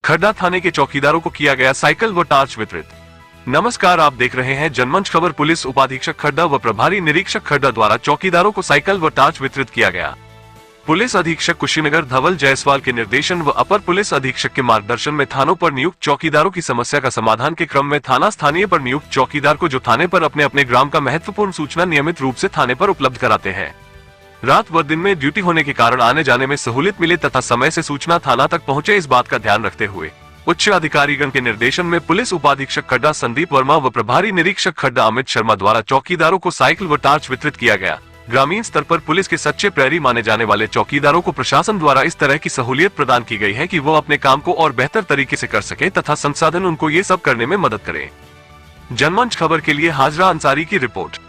खड्डा थाने के चौकीदारों को किया गया साइकिल व टार्च वितरित। नमस्कार, आप देख रहे हैं जनमंच खबर। पुलिस उपाधीक्षक खड्डा व प्रभारी निरीक्षक खड्डा द्वारा चौकीदारों को साइकिल व टार्च वितरित किया गया। पुलिस अधीक्षक कुशीनगर धवल जायसवाल के निर्देशन व अपर पुलिस अधीक्षक के मार्गदर्शन में थानों पर नियुक्त चौकीदारों की समस्या का समाधान के क्रम में थाना स्थानीय पर नियुक्त चौकीदार को जो थाने पर अपने अपने ग्राम का महत्वपूर्ण सूचना नियमित रूप से थाने पर उपलब्ध कराते हैं। रात व दिन में ड्यूटी होने के कारण आने जाने में सहूलियत मिले तथा समय से सूचना थाना तक पहुंचे, इस बात का ध्यान रखते हुए उच्च अधिकारीगण के निर्देशन में पुलिस उपाधीक्षक खड्डा संदीप वर्मा व प्रभारी निरीक्षक खड्डा अमित शर्मा द्वारा चौकीदारों को साइकिल व टार्च वितरित किया गया। ग्रामीण स्तर पर पुलिस के सच्चे प्रहरी माने जाने वाले चौकीदारों को प्रशासन द्वारा इस तरह की सहूलियत प्रदान की गई है कि वो अपने काम को और बेहतर तरीके से कर सके तथा संसाधन उनको ये सब करने में मदद करें। जनमंच खबर के लिए हाजरा अंसारी की रिपोर्ट।